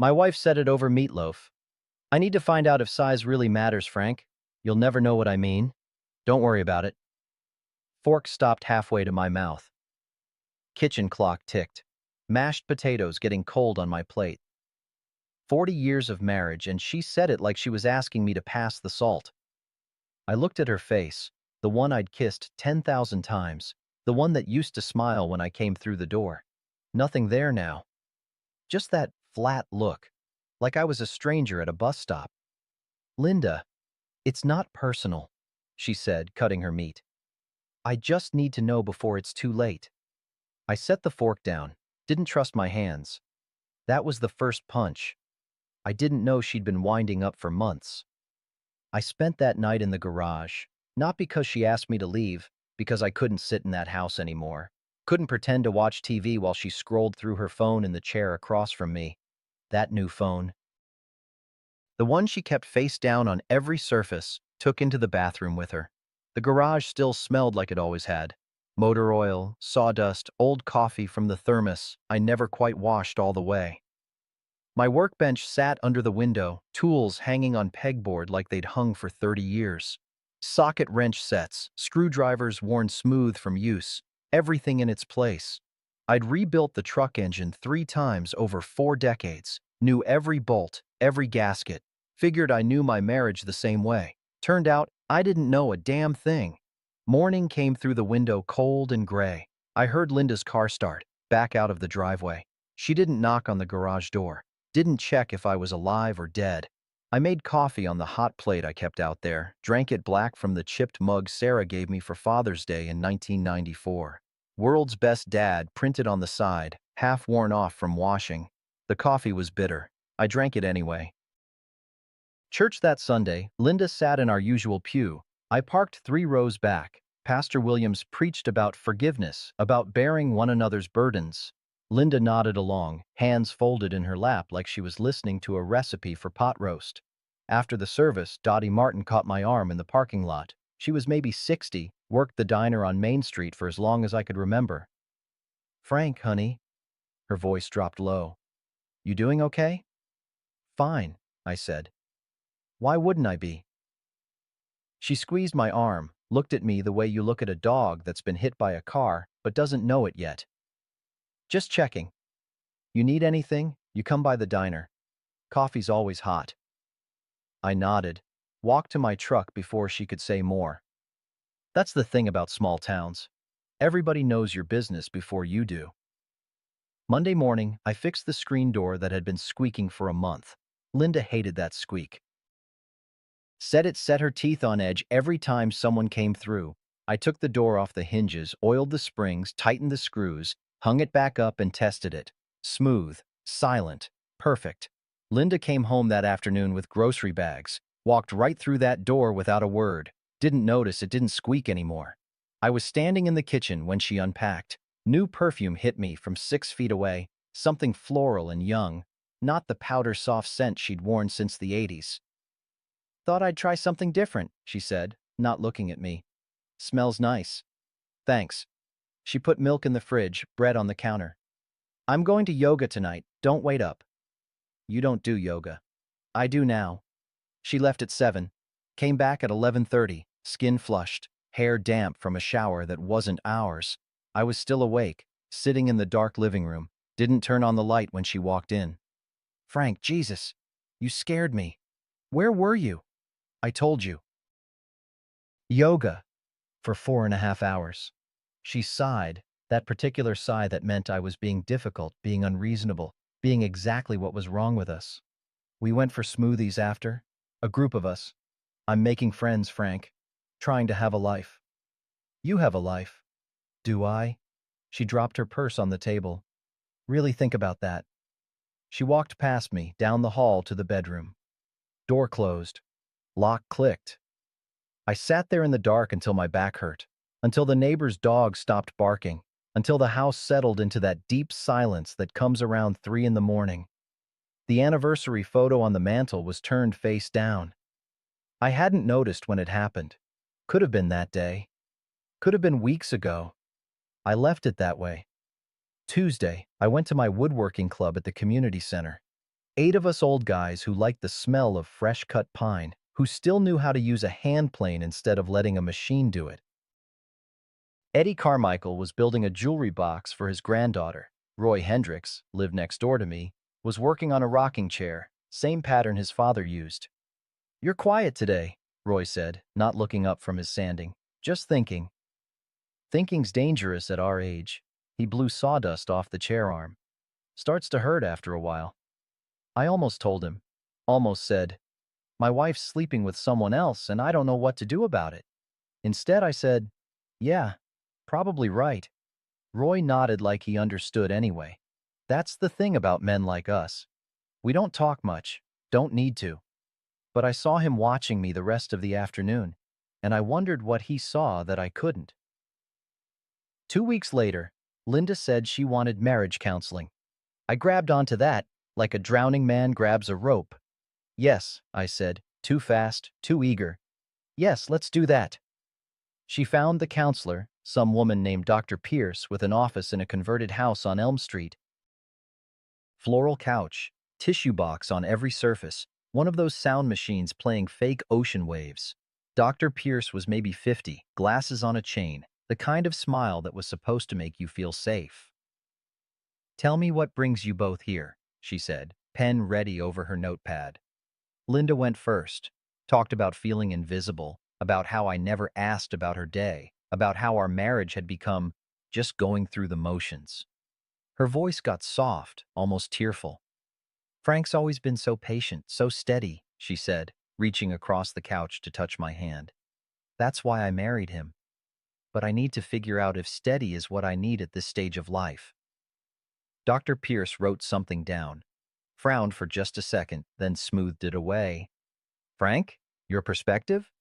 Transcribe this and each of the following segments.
My wife said it over meatloaf. I need to find out if size really matters, Frank. You'll never know what I mean. Don't worry about it. Fork stopped halfway to my mouth. Kitchen clock ticked. Mashed potatoes getting cold on my plate. 40 years of marriage, and she said it like she was asking me to pass the salt. I looked at her face, the one I'd kissed 10,000 times, the one that used to smile when I came through the door. Nothing there now. Just that flat look, like I was a stranger at a bus stop. Linda, it's not personal, she said, cutting her meat. I just need to know before it's too late. I set the fork down, didn't trust my hands. That was the first punch. I didn't know she'd been winding up for months. I spent that night in the garage, not because she asked me to leave, because I couldn't sit in that house anymore. Couldn't pretend to watch TV while she scrolled through her phone in the chair across from me. That new phone. The one she kept face down on every surface, took into the bathroom with her. The garage still smelled like it always had. Motor oil, sawdust, old coffee from the thermos I never quite washed all the way. My workbench sat under the window, tools hanging on pegboard like they'd hung for 30 years. Socket wrench sets, screwdrivers worn smooth from use, everything in its place. I'd rebuilt the truck engine 3 times over 4 decades, knew every bolt, every gasket, figured I knew my marriage the same way. Turned out, I didn't know a damn thing. Morning came through the window cold and gray. I heard Linda's car start, back out of the driveway. She didn't knock on the garage door. Didn't check if I was alive or dead. I made coffee on the hot plate I kept out there, drank it black from the chipped mug Sarah gave me for Father's Day in 1994. World's Best Dad printed on the side, half worn off from washing. The coffee was bitter. I drank it anyway. Church that Sunday, Linda sat in our usual pew. I parked 3 rows back. Pastor Williams preached about forgiveness, about bearing one another's burdens. Linda nodded along, hands folded in her lap like she was listening to a recipe for pot roast. After the service, Dottie Martin caught my arm in the parking lot. She was maybe 60, worked the diner on Main Street for as long as I could remember. "Frank, honey." Her voice dropped low. "You doing okay?" "Fine," I said. "Why wouldn't I be?" She squeezed my arm, looked at me the way you look at a dog that's been hit by a car but doesn't know it yet. "Just checking. You need anything? You come by the diner. Coffee's always hot." I nodded, walked to my truck before she could say more. That's the thing about small towns. Everybody knows your business before you do. Monday morning, I fixed the screen door that had been squeaking for a month. Linda hated that squeak. Said it set her teeth on edge every time someone came through. I took the door off the hinges, oiled the springs, tightened the screws, hung it back up and tested it. Smooth, silent, perfect. Linda came home that afternoon with grocery bags, walked right through that door without a word, didn't notice it didn't squeak anymore. I was standing in the kitchen when she unpacked. New perfume hit me from 6 feet away, something floral and young, not the powder soft scent she'd worn since the 80s. "Thought I'd try something different," she said, not looking at me. "Smells nice." "Thanks." She put milk in the fridge, bread on the counter. "I'm going to yoga tonight. Don't wait up." "You don't do yoga." "I do now." She left at 7, came back at 11:30, skin flushed, hair damp from a shower that wasn't ours. I was still awake, sitting in the dark living room, didn't turn on the light when she walked in. "Frank, Jesus, you scared me. Where were you?" "I told you." "Yoga. For 4.5 hours. She sighed, that particular sigh that meant I was being difficult, being unreasonable, being exactly what was wrong with us. We went for smoothies after. A group of us. I'm making friends, Frank. Trying to have a life. You have a life. Do I? She dropped her purse on the table. Really think about that. She walked past me, down the hall to the bedroom. Door closed. Lock clicked. I sat there in the dark until my back hurt, until the neighbor's dog stopped barking, until the house settled into that deep silence that comes around 3 in the morning. The anniversary photo on the mantel was turned face down. I hadn't noticed when it happened. Could have been that day. Could have been weeks ago. I left it that way. Tuesday, I went to my woodworking club at the community center. 8 of us old guys who liked the smell of fresh-cut pine, who still knew how to use a hand plane instead of letting a machine do it. Eddie Carmichael was building a jewelry box for his granddaughter. Roy Hendricks, lived next door to me, was working on a rocking chair, same pattern his father used. "You're quiet today," Roy said, not looking up from his sanding. "Just thinking." Thinking's dangerous at our age. He blew sawdust off the chair arm. Starts to hurt after a while. I almost told him. Almost said, "My wife's sleeping with someone else and I don't know what to do about it." Instead I said, "Yeah, probably right." Roy nodded like he understood anyway. That's the thing about men like us. We don't talk much, don't need to. But I saw him watching me the rest of the afternoon, and I wondered what he saw that I couldn't. 2 weeks later, Linda said she wanted marriage counseling. I grabbed onto that, like a drowning man grabs a rope. "Yes," I said, too fast, too eager. "Yes, let's do that." She found the counselor, some woman named Dr. Pierce with an office in a converted house on Elm Street. Floral couch, tissue box on every surface, one of those sound machines playing fake ocean waves. Dr. Pierce was maybe 50, glasses on a chain, the kind of smile that was supposed to make you feel safe. "Tell me what brings you both here," she said, pen ready over her notepad. Linda went first, talked about feeling invisible, about how I never asked about her day, about how our marriage had become just going through the motions. Her voice got soft, almost tearful. "Frank's always been so patient, so steady," she said, reaching across the couch to touch my hand. "That's why I married him. But I need to figure out if steady is what I need at this stage of life." Dr. Pierce wrote something down, frowned for just a second, then smoothed it away. "Frank, your perspective?"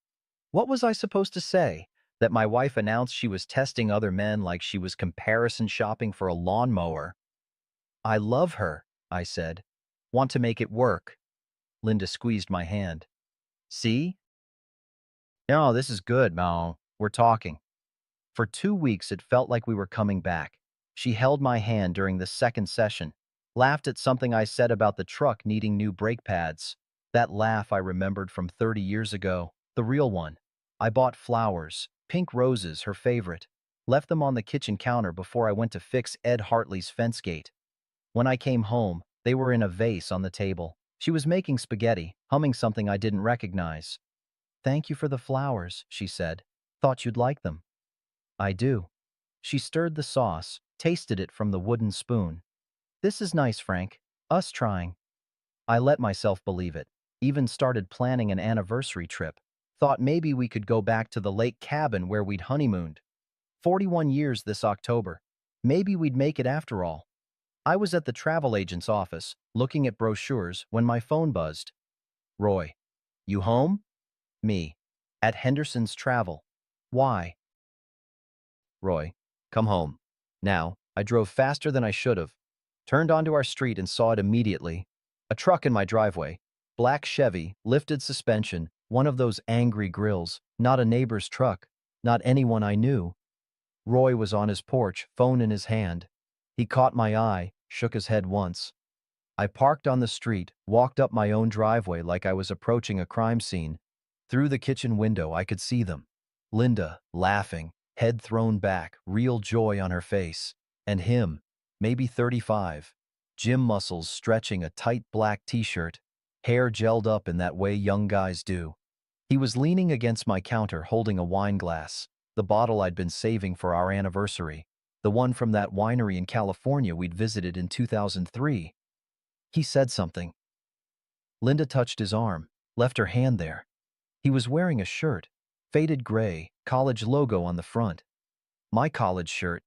What was I supposed to say? That my wife announced she was testing other men like she was comparison shopping for a lawnmower? "I love her," I said. "Want to make it work." Linda squeezed my hand. "See? No, this is good, Mo. We're talking." For 2 weeks, it felt like we were coming back. She held my hand during the second session, laughed at something I said about the truck needing new brake pads. That laugh I remembered from 30 years ago, the real one. I bought flowers, pink roses, her favorite, left them on the kitchen counter before I went to fix Ed Hartley's fence gate. When I came home, they were in a vase on the table. She was making spaghetti, humming something I didn't recognize. "Thank you for the flowers," she said. "Thought you'd like them." "I do." She stirred the sauce, tasted it from the wooden spoon. "This is nice, Frank. Us trying." I let myself believe it. Even started planning an anniversary trip. Thought maybe we could go back to the lake cabin where we'd honeymooned. 41 years this October. Maybe we'd make it after all. I was at the travel agent's office, looking at brochures, when my phone buzzed. "Roy, you home?" "Me. At Henderson's Travel." "Why?" "Roy, come home." Now, I drove faster than I should have. Turned onto our street and saw it immediately. A truck in my driveway. Black Chevy, lifted suspension, one of those angry grills. Not a neighbor's truck. Not anyone I knew. Roy was on his porch, phone in his hand. He caught my eye, shook his head once. I parked on the street, walked up my own driveway like I was approaching a crime scene. Through the kitchen window, I could see them. Linda, laughing, head thrown back, real joy on her face. And him, maybe 35, gym muscles stretching a tight black t-shirt, hair gelled up in that way young guys do. He was leaning against my counter holding a wine glass, the bottle I'd been saving for our anniversary, the one from that winery in California we'd visited in 2003. He said something. Linda touched his arm, left her hand there. He was wearing a shirt, faded gray, college logo on the front. My college shirt.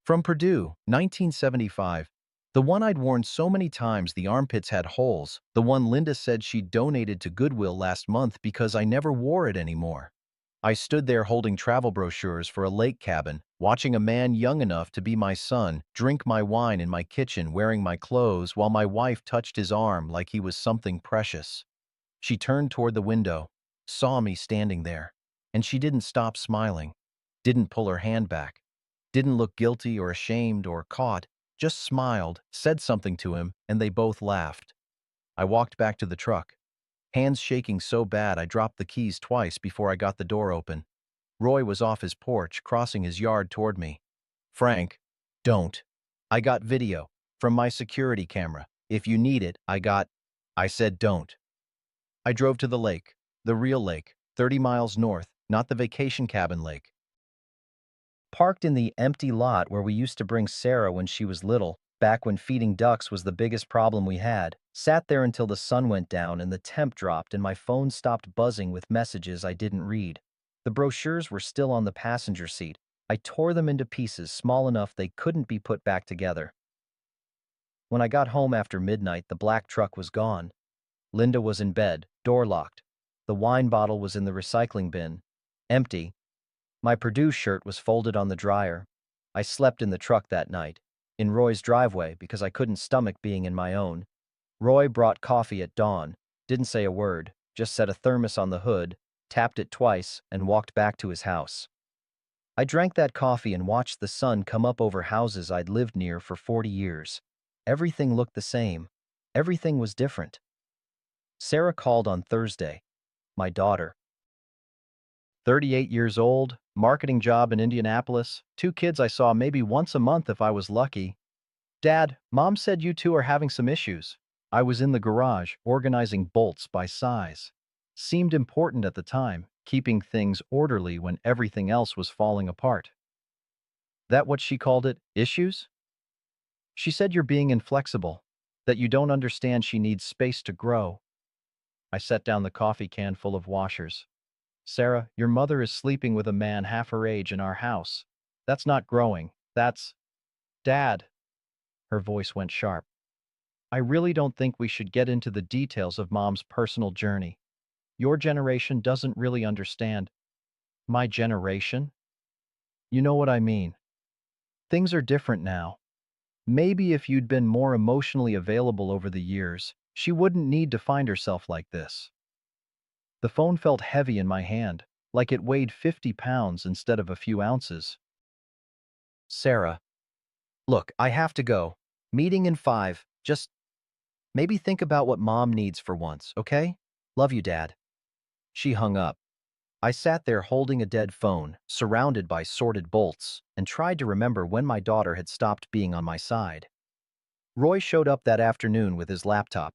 From Purdue, 1975. The one I'd worn so many times the armpits had holes, the one Linda said she'd donated to Goodwill last month because I never wore it anymore. I stood there holding travel brochures for a lake cabin, watching a man young enough to be my son drink my wine in my kitchen wearing my clothes while my wife touched his arm like he was something precious. She turned toward the window, saw me standing there, and she didn't stop smiling, didn't pull her hand back, didn't look guilty or ashamed or caught, just smiled, said something to him, and they both laughed. I walked back to the truck, hands shaking so bad I dropped the keys twice before I got the door open. Roy was off his porch, crossing his yard toward me. Frank, don't. I got video from my security camera. If you need it, I said don't. I drove to the lake, the real lake, 30 miles north, not the vacation cabin lake. Parked in the empty lot where we used to bring Sarah when she was little, back when feeding ducks was the biggest problem we had. Sat there until the sun went down and the temp dropped and my phone stopped buzzing with messages I didn't read. The brochures were still on the passenger seat. I tore them into pieces small enough they couldn't be put back together. When I got home after midnight, the black truck was gone. Linda was in bed, door locked. The wine bottle was in the recycling bin, empty. My Purdue shirt was folded on the dryer. I slept in the truck that night, in Roy's driveway because I couldn't stomach being in my own. Roy brought coffee at dawn, didn't say a word, just set a thermos on the hood, tapped it twice, and walked back to his house. I drank that coffee and watched the sun come up over houses I'd lived near for 40 years. Everything looked the same. Everything was different. Sarah called on Thursday, my daughter. 38 years old, marketing job in Indianapolis, 2 kids I saw maybe once a month if I was lucky. Dad, Mom said you two are having some issues. I was in the garage, organizing bolts by size. Seemed important at the time, keeping things orderly when everything else was falling apart. That what she called it, issues? She said you're being inflexible, that you don't understand she needs space to grow. I set down the coffee can full of washers. Sarah, your mother is sleeping with a man half her age in our house. That's not growing. That's... Dad. Her voice went sharp. I really don't think we should get into the details of Mom's personal journey. Your generation doesn't really understand. My generation? You know what I mean. Things are different now. Maybe if you'd been more emotionally available over the years, she wouldn't need to find herself like this. The phone felt heavy in my hand, like it weighed 50 pounds instead of a few ounces. Sarah. Look, I have to go. Meeting in 5. Just maybe think about what Mom needs for once, okay? Love you, Dad. She hung up. I sat there holding a dead phone, surrounded by sorted bolts, and tried to remember when my daughter had stopped being on my side. Roy showed up that afternoon with his laptop.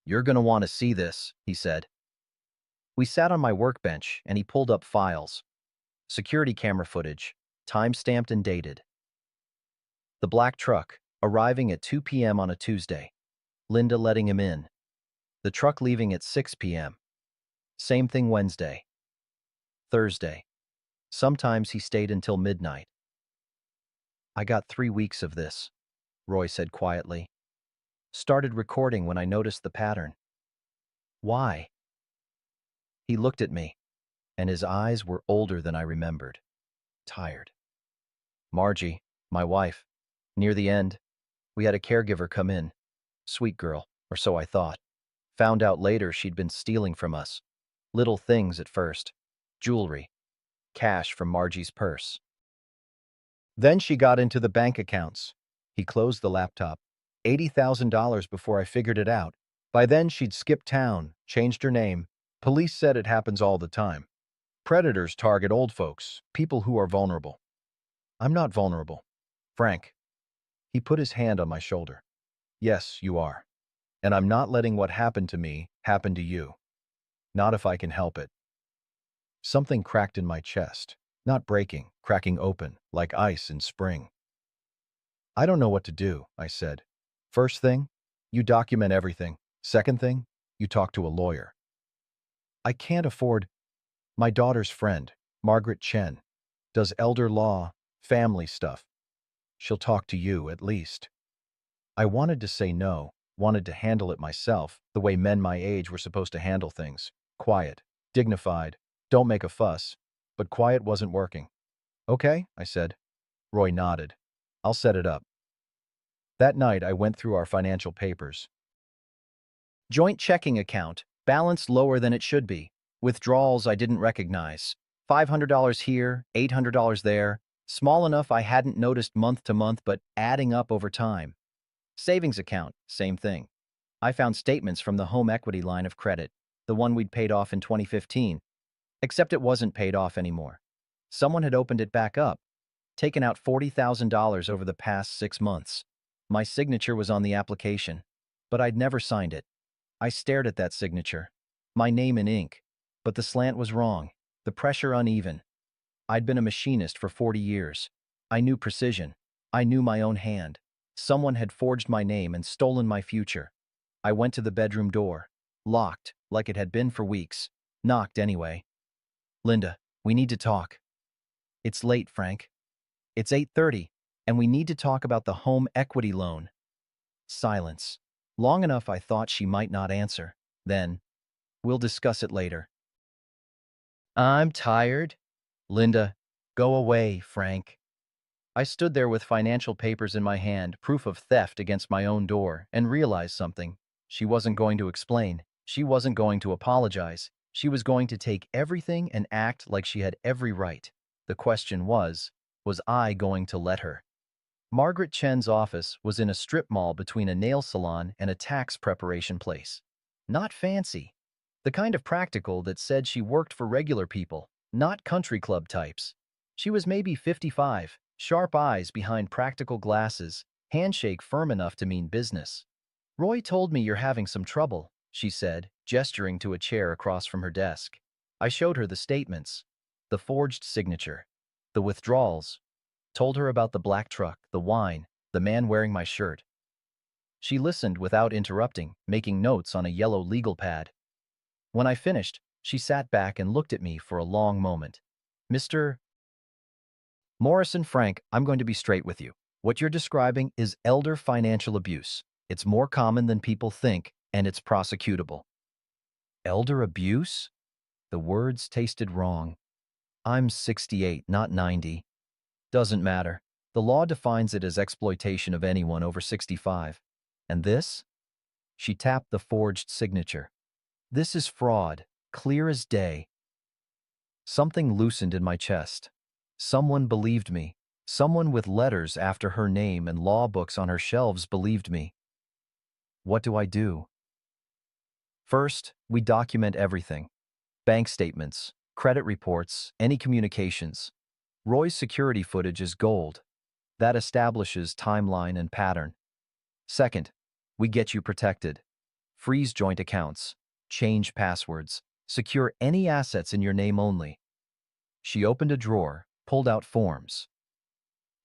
You're gonna want to see this, he said. We sat on my workbench, and he pulled up files. Security camera footage, time-stamped and dated. The black truck, arriving at 2 p.m. on a Tuesday. Linda letting him in. The truck leaving at 6 p.m. Same thing Wednesday. Thursday. Sometimes he stayed until midnight. I got 3 weeks of this, Roy said quietly. Started recording when I noticed the pattern. Why? He looked at me, and his eyes were older than I remembered. Tired. Margie, my wife. Near the end, we had a caregiver come in. Sweet girl, or so I thought. Found out later she'd been stealing from us. Little things at first. Jewelry. Cash from Margie's purse. Then she got into the bank accounts. He closed the laptop. $80,000 before I figured it out. By then she'd skipped town, changed her name. Police said it happens all the time. Predators target old folks, people who are vulnerable. I'm not vulnerable. Frank. He put his hand on my shoulder. Yes, you are. And I'm not letting what happened to me happen to you. Not if I can help it. Something cracked in my chest. Not breaking, cracking open, like ice in spring. I don't know what to do, I said. First thing, you document everything. Second thing, you talk to a lawyer. I can't afford... My daughter's friend, Margaret Chen, does elder law, family stuff. She'll talk to you, at least. I wanted to say no, wanted to handle it myself, the way men my age were supposed to handle things. Quiet, dignified, don't make a fuss. But quiet wasn't working. Okay, I said. Roy nodded. I'll set it up. That night, I went through our financial papers. Joint checking account, balance lower than it should be. Withdrawals I didn't recognize. $500 here, $800 there. Small enough I hadn't noticed month to month, but adding up over time. Savings account, same thing. I found statements from the home equity line of credit, the one we'd paid off in 2015, except it wasn't paid off anymore. Someone had opened it back up, taken out $40,000 over the past 6 months. My signature was on the application, but I'd never signed it. I stared at that signature, my name in ink, but the slant was wrong, the pressure uneven. I'd been a machinist for 40 years. I knew precision. I knew my own hand. Someone had forged my name and stolen my future. I went to the bedroom door. Locked, like it had been for weeks. Knocked anyway. Linda, we need to talk. It's late, Frank. It's 8:30, and we need to talk about the home equity loan. Silence. Long enough I thought she might not answer. Then, we'll discuss it later. I'm tired. Linda, go away, Frank. I stood there with financial papers in my hand, proof of theft against my own door, and realized something. She wasn't going to explain. She wasn't going to apologize. She was going to take everything and act like she had every right. The question was I going to let her? Margaret Chen's office was in a strip mall between a nail salon and a tax preparation place. Not fancy. The kind of practical that said she worked for regular people, not country club types. She was maybe 55, sharp eyes behind practical glasses, handshake firm enough to mean business. Roy told me you're having some trouble, she said, gesturing to a chair across from her desk. I showed her the statements, the forged signature, the withdrawals, told her about the black truck, the wine, the man wearing my shirt. She listened without interrupting, making notes on a yellow legal pad. When I finished, she sat back and looked at me for a long moment. Mr. Morrison, Frank, I'm going to be straight with you. What you're describing is elder financial abuse. It's more common than people think, and it's prosecutable. Elder abuse? The words tasted wrong. I'm 68, not 90. Doesn't matter. The law defines it as exploitation of anyone over 65. And this? She tapped the forged signature. This is fraud, clear as day. Something loosened in my chest. Someone believed me. Someone with letters after her name and law books on her shelves believed me. What do I do? First, we document everything. Bank statements, credit reports, any communications. Roy's security footage is gold. That establishes timeline and pattern. Second, we get you protected. Freeze joint accounts, change passwords, secure any assets in your name only. She opened a drawer, pulled out forms.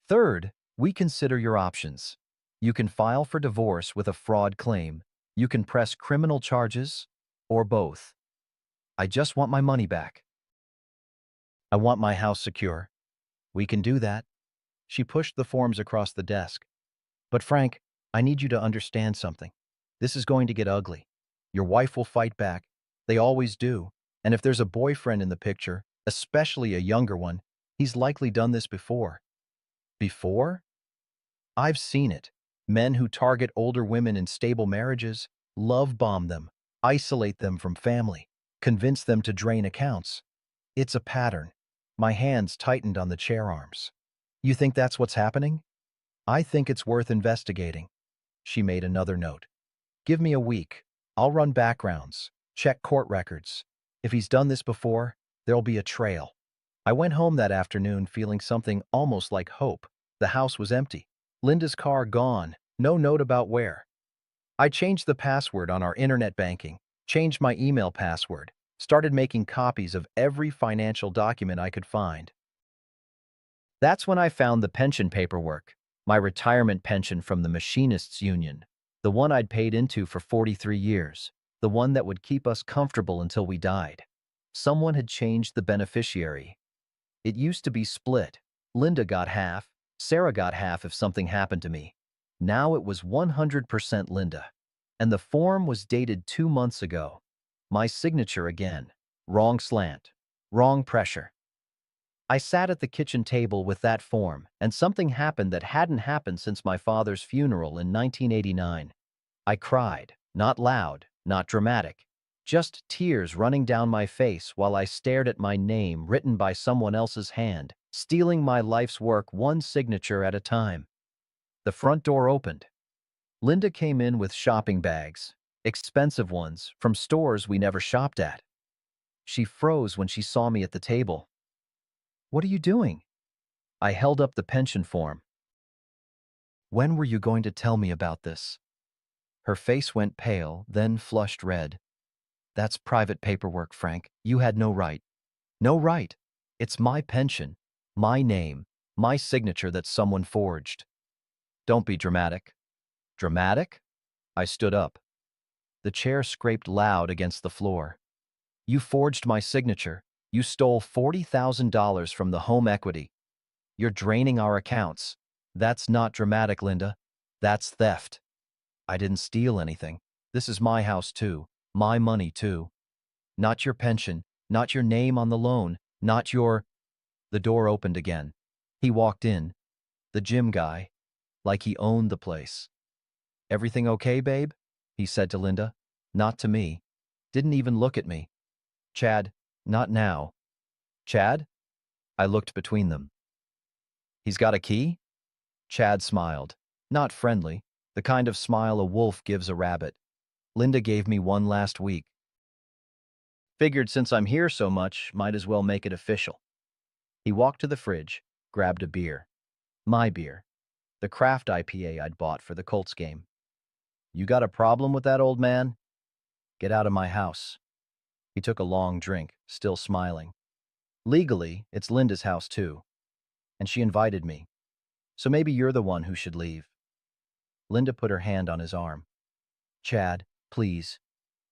Third, we consider your options. You can file for divorce with a fraud claim. You can press criminal charges, or both. I just want my money back. I want my house secure. We can do that. She pushed the forms across the desk. But Frank, I need you to understand something. This is going to get ugly. Your wife will fight back. They always do. And if there's a boyfriend in the picture, especially a younger one, he's likely done this before. Before? I've seen it. Men who target older women in stable marriages, love bomb them, isolate them from family, convince them to drain accounts. It's a pattern. My hands tightened on the chair arms. You think that's what's happening? I think it's worth investigating. She made another note. Give me a week. I'll run backgrounds, check court records. If he's done this before, there'll be a trail. I went home that afternoon feeling something almost like hope. The house was empty. Linda's car gone. No note about where. I changed the password on our internet banking, changed my email password, started making copies of every financial document I could find. That's when I found the pension paperwork, my retirement pension from the Machinists' Union, the one I'd paid into for 43 years, the one that would keep us comfortable until we died. Someone had changed the beneficiary. It used to be split. Linda got half, Sarah got half if something happened to me. Now it was 100% Linda. And the form was dated 2 months ago. My signature again. Wrong slant. Wrong pressure. I sat at the kitchen table with that form, and something happened that hadn't happened since my father's funeral in 1989. I cried, not loud, not dramatic, just tears running down my face while I stared at my name written by someone else's hand, stealing my life's work one signature at a time. The front door opened. Linda came in with shopping bags, expensive ones, from stores we never shopped at. She froze when she saw me at the table. "What are you doing?" I held up the pension form. "When were you going to tell me about this?" Her face went pale, then flushed red. "That's private paperwork, Frank. You had no right." "No right. It's my pension, my name, my signature that someone forged." "Don't be dramatic." "Dramatic?" I stood up. The chair scraped loud against the floor. "You forged my signature. You stole $40,000 from the home equity. You're draining our accounts. That's not dramatic, Linda. That's theft." "I didn't steal anything. This is my house too. My money too. Not your pension, not your name on the loan, not your—" The door opened again. He walked in, the gym guy, like he owned the place. "Everything okay, babe?" he said to Linda. Not to me. Didn't even look at me. "Chad, not now." "Chad?" I looked between them. "He's got a key?" Chad smiled. Not friendly, the kind of smile a wolf gives a rabbit. "Linda gave me one last week. Figured since I'm here so much, might as well make it official." He walked to the fridge, grabbed a beer. My beer. The craft IPA I'd bought for the Colts game. "You got a problem with that, old man? Get out of my house." He took a long drink, still smiling. "Legally, it's Linda's house too. And she invited me. So maybe you're the one who should leave." Linda put her hand on his arm. "Chad, please."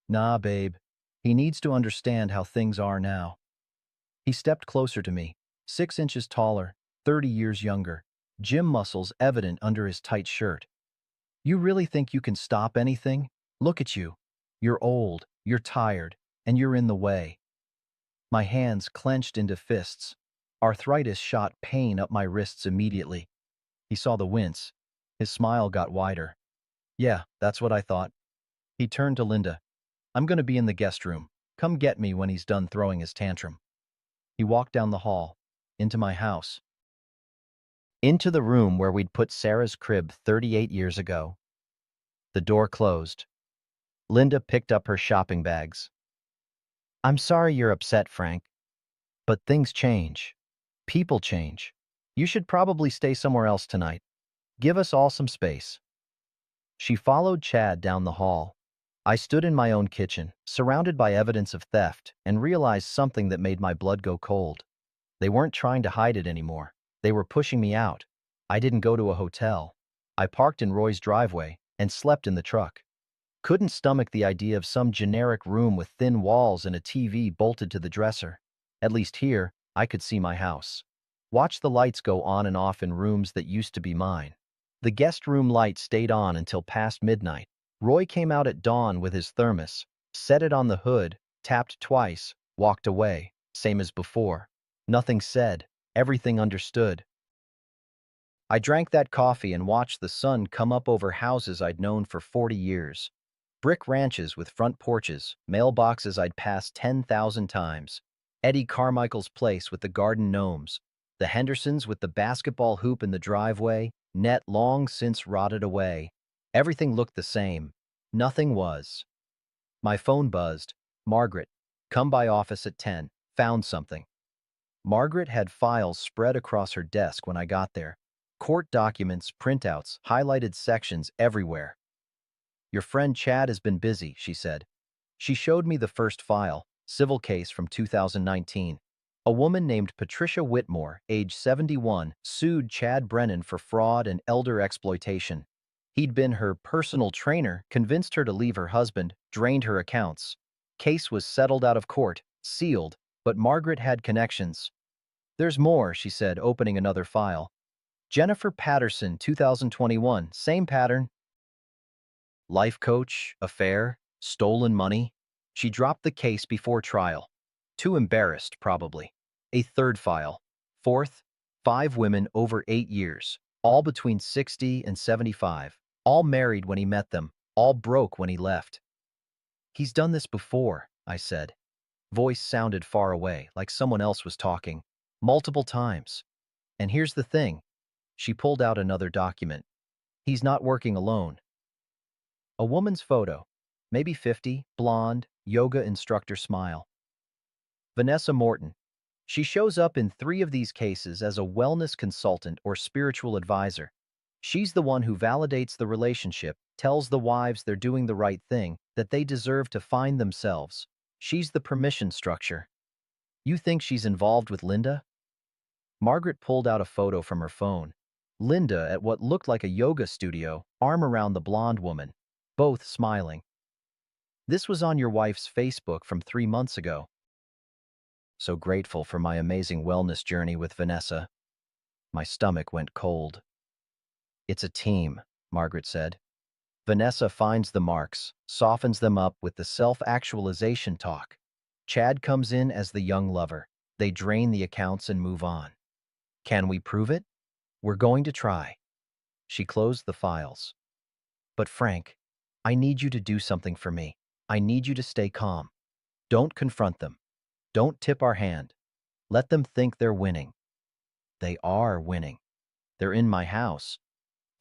"Nah, babe. He needs to understand how things are now." He stepped closer to me, 6 inches taller, 30 years younger, gym muscles evident under his tight shirt. "You really think you can stop anything? Look at you. You're old, you're tired, and you're in the way." My hands clenched into fists. Arthritis shot pain up my wrists immediately. He saw the wince. His smile got wider. "Yeah, that's what I thought." He turned to Linda. "I'm going to be in the guest room. Come get me when he's done throwing his tantrum." He walked down the hall, into my house. Into the room where we'd put Sarah's crib 38 years ago. The door closed. Linda picked up her shopping bags. "I'm sorry you're upset, Frank. But things change. People change. You should probably stay somewhere else tonight. Give us all some space." She followed Chad down the hall. I stood in my own kitchen, surrounded by evidence of theft, and realized something that made my blood go cold. They weren't trying to hide it anymore. They were pushing me out. I didn't go to a hotel. I parked in Roy's driveway and slept in the truck. Couldn't stomach the idea of some generic room with thin walls and a TV bolted to the dresser. At least here, I could see my house. Watch the lights go on and off in rooms that used to be mine. The guest room light stayed on until past midnight. Roy came out at dawn with his thermos, set it on the hood, tapped twice, walked away, same as before. Nothing said, everything understood. I drank that coffee and watched the sun come up over houses I'd known for 40 years. Brick ranches with front porches, mailboxes I'd passed 10,000 times. Eddie Carmichael's place with the garden gnomes. The Hendersons with the basketball hoop in the driveway, net long since rotted away. Everything looked the same. Nothing was. My phone buzzed. "Margaret, come by office at 10. Found something." Margaret had files spread across her desk when I got there. Court documents, printouts, highlighted sections everywhere. "Your friend Chad has been busy," she said. She showed me the first file, civil case from 2019. A woman named Patricia Whitmore, age 71, sued Chad Brennan for fraud and elder exploitation. He'd been her personal trainer, convinced her to leave her husband, drained her accounts. Case was settled out of court, sealed, but Margaret had connections. "There's more," she said, opening another file. "Jennifer Patterson, 2021, same pattern. Life coach, affair, stolen money." She dropped the case before trial. Too embarrassed, probably. A third file. Fourth, 5 women over 8 years, all between 60 and 75, all married when he met them, all broke when he left. "He's done this before," I said. Voice sounded far away, like someone else was talking. "Multiple times. And here's the thing. She pulled out another document. He's not working alone. A woman's photo. Maybe 50, blonde, yoga instructor smile. Vanessa Morton. She shows up in 3 of these cases as a wellness consultant or spiritual advisor. She's the one who validates the relationship, tells the wives they're doing the right thing, that they deserve to find themselves. She's the permission structure. You think she's involved with Linda? Margaret pulled out a photo from her phone. Linda at what looked like a yoga studio, arm around the blonde woman, both smiling. This was on your wife's Facebook from 3 months ago. So grateful for my amazing wellness journey with Vanessa. My stomach went cold. It's a team, Margaret said. Vanessa finds the marks, softens them up with the self-actualization talk. Chad comes in as the young lover. They drain the accounts and move on. Can we prove it? We're going to try. She closed the files. But Frank, I need you to do something for me. I need you to stay calm. Don't confront them. Don't tip our hand. Let them think they're winning. They are winning. They're in my house.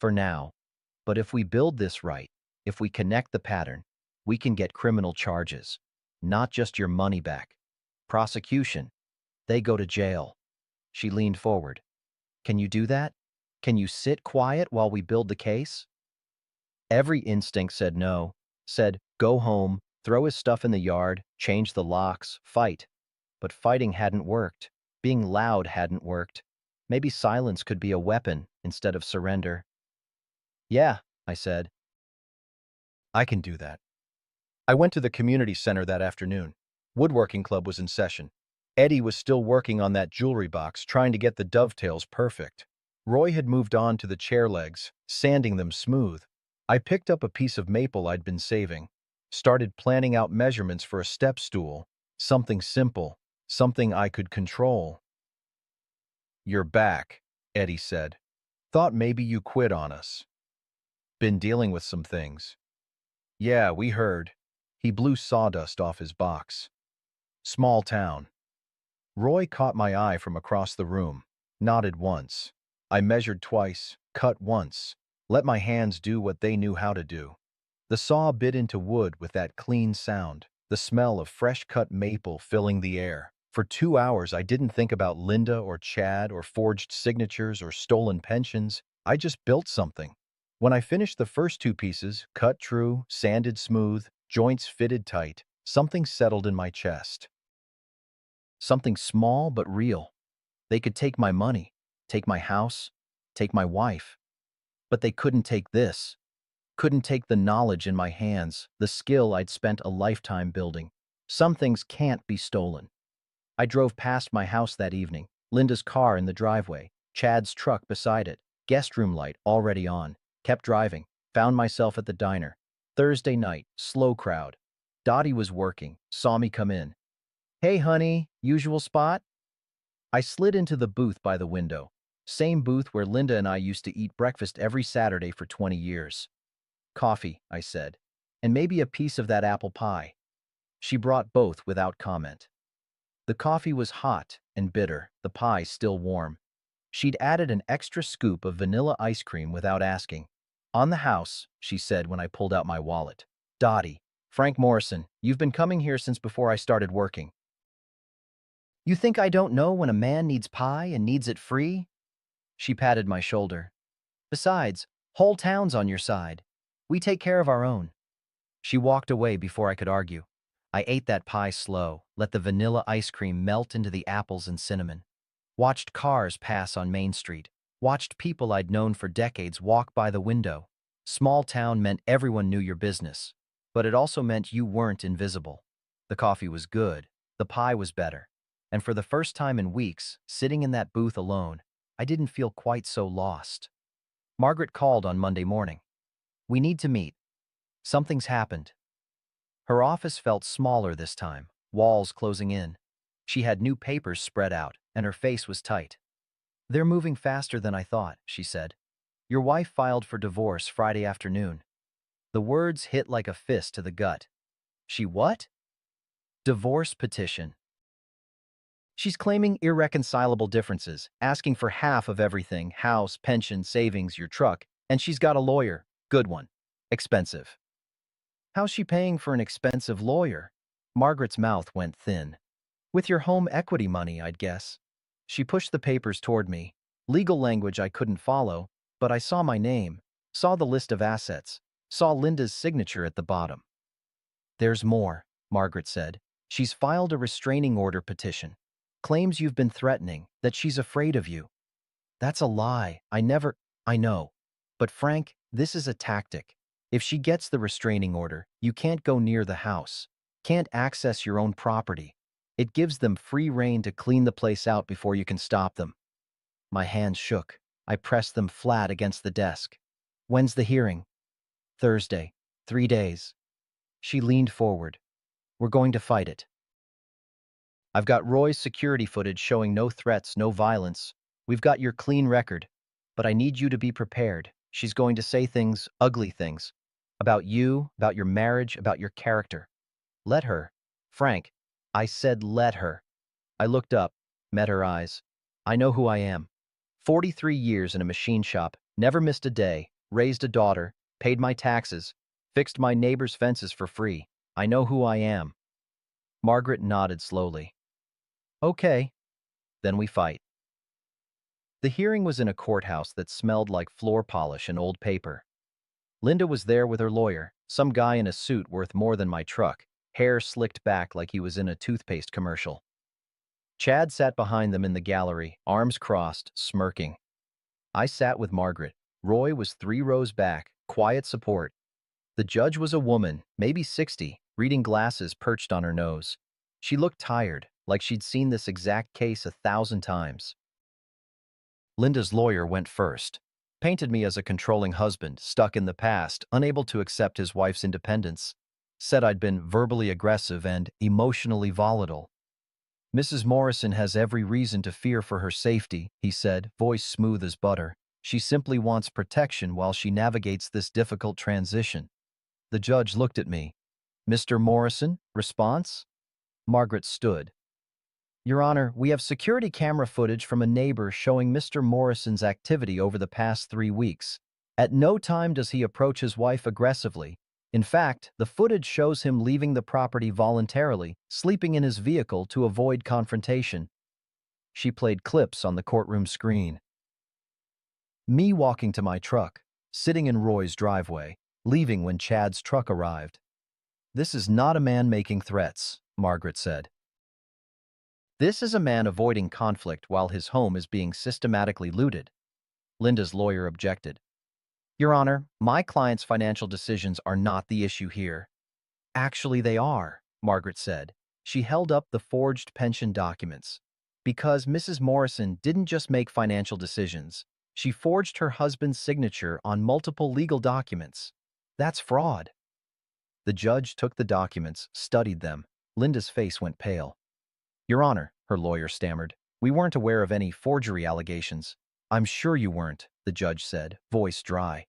For now. But if we build this right, if we connect the pattern, we can get criminal charges. Not just your money back. Prosecution. They go to jail. She leaned forward. Can you do that? Can you sit quiet while we build the case? Every instinct said no, said go home, throw his stuff in the yard, change the locks, fight. But fighting hadn't worked. Being loud hadn't worked. Maybe silence could be a weapon instead of surrender. Yeah, I said. I can do that. I went to the community center that afternoon. Woodworking club was in session. Eddie was still working on that jewelry box, trying to get the dovetails perfect. Roy had moved on to the chair legs, sanding them smooth. I picked up a piece of maple I'd been saving, started planning out measurements for a step stool, something simple, something I could control. You're back, Eddie said. Thought maybe you quit on us. Been dealing with some things. Yeah, we heard. He blew sawdust off his box. Small town. Roy caught my eye from across the room, nodded once. I measured twice, cut once, let my hands do what they knew how to do. The saw bit into wood with that clean sound, the smell of fresh-cut maple filling the air. For 2 hours, I didn't think about Linda or Chad or forged signatures or stolen pensions. I just built something. When I finished the first 2 pieces, cut true, sanded smooth, joints fitted tight, something settled in my chest. Something small but real. They could take my money, take my house, take my wife. But they couldn't take this. Couldn't take the knowledge in my hands, the skill I'd spent a lifetime building. Some things can't be stolen. I drove past my house that evening, Linda's car in the driveway, Chad's truck beside it, guest room light already on. Kept driving, found myself at the diner. Thursday night, slow crowd. Dottie was working, saw me come in. Hey, honey, usual spot? I slid into the booth by the window. Same booth where Linda and I used to eat breakfast every Saturday for 20 years. Coffee, I said, and maybe a piece of that apple pie. She brought both without comment. The coffee was hot and bitter, the pie still warm. She'd added an extra scoop of vanilla ice cream without asking. On the house, she said when I pulled out my wallet. Dottie, Frank Morrison, you've been coming here since before I started working. You think I don't know when a man needs pie and needs it free? She patted my shoulder. Besides, whole town's on your side. We take care of our own. She walked away before I could argue. I ate that pie slow, let the vanilla ice cream melt into the apples and cinnamon. Watched cars pass on Main Street. Watched people I'd known for decades walk by the window. Small town meant everyone knew your business. But it also meant you weren't invisible. The coffee was good. The pie was better. And for the first time in weeks, sitting in that booth alone, I didn't feel quite so lost. Margaret called on Monday morning. We need to meet. Something's happened. Her office felt smaller this time, walls closing in. She had new papers spread out, and her face was tight. They're moving faster than I thought, she said. Your wife filed for divorce Friday afternoon. The words hit like a fist to the gut. She what? Divorce petition. She's claiming irreconcilable differences, asking for half of everything, house, pension, savings, your truck, and she's got a lawyer. Good one. Expensive. How's she paying for an expensive lawyer? Margaret's mouth went thin. With your home equity money, I'd guess. She pushed the papers toward me. Legal language I couldn't follow, but I saw my name, saw the list of assets, saw Linda's signature at the bottom. There's more, Margaret said. She's filed a restraining order petition. Claims you've been threatening, that she's afraid of you. That's a lie. I know. But Frank, this is a tactic. If she gets the restraining order, you can't go near the house. Can't access your own property. It gives them free rein to clean the place out before you can stop them. My hands shook. I pressed them flat against the desk. When's the hearing? Thursday. 3 days. She leaned forward. We're going to fight it. I've got Roy's security footage showing no threats, no violence. We've got your clean record. But I need you to be prepared. She's going to say things, ugly things. About you, about your marriage, about your character. Let her. Frank, I said let her. I looked up, met her eyes. I know who I am. 43 years in a machine shop, never missed a day, raised a daughter, paid my taxes, fixed my neighbor's fences for free. I know who I am. Margaret nodded slowly. Okay, then we fight. The hearing was in a courthouse that smelled like floor polish and old paper. Linda was there with her lawyer, some guy in a suit worth more than my truck, hair slicked back like he was in a toothpaste commercial. Chad sat behind them in the gallery, arms crossed, smirking. I sat with Margaret. Roy was 3 rows back, quiet support. The judge was a woman, maybe 60, reading glasses perched on her nose. She looked tired, like she'd seen this exact case 1,000 times. Linda's lawyer went first. Painted me as a controlling husband, stuck in the past, unable to accept his wife's independence. Said I'd been verbally aggressive and emotionally volatile. Mrs. Morrison has every reason to fear for her safety, he said, voice smooth as butter. She simply wants protection while she navigates this difficult transition. The judge looked at me. Mr. Morrison? Response? Margaret stood. Your Honor, we have security camera footage from a neighbor showing Mr. Morrison's activity over the past 3 weeks. At no time does he approach his wife aggressively. In fact, the footage shows him leaving the property voluntarily, sleeping in his vehicle to avoid confrontation. She played clips on the courtroom screen. Me walking to my truck, sitting in Roy's driveway, leaving when Chad's truck arrived. This is not a man making threats, Margaret said. This is a man avoiding conflict while his home is being systematically looted. Linda's lawyer objected. Your Honor, my client's financial decisions are not the issue here. Actually, they are, Margaret said. She held up the forged pension documents. Because Mrs. Morrison didn't just make financial decisions, she forged her husband's signature on multiple legal documents. That's fraud. The judge took the documents, studied them. Linda's face went pale. Your Honor, her lawyer stammered, we weren't aware of any forgery allegations. I'm sure you weren't, the judge said, voice dry.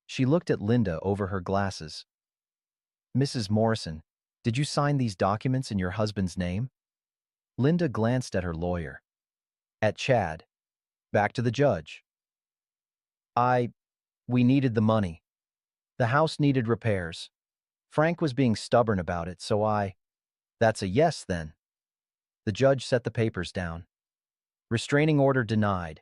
She looked at Linda over her glasses. Mrs. Morrison, did you sign these documents in your husband's name? Linda glanced at her lawyer. At Chad. Back to the judge. We needed the money. The house needed repairs. Frank was being stubborn about it, so That's a yes, then. The judge set the papers down. Restraining order denied.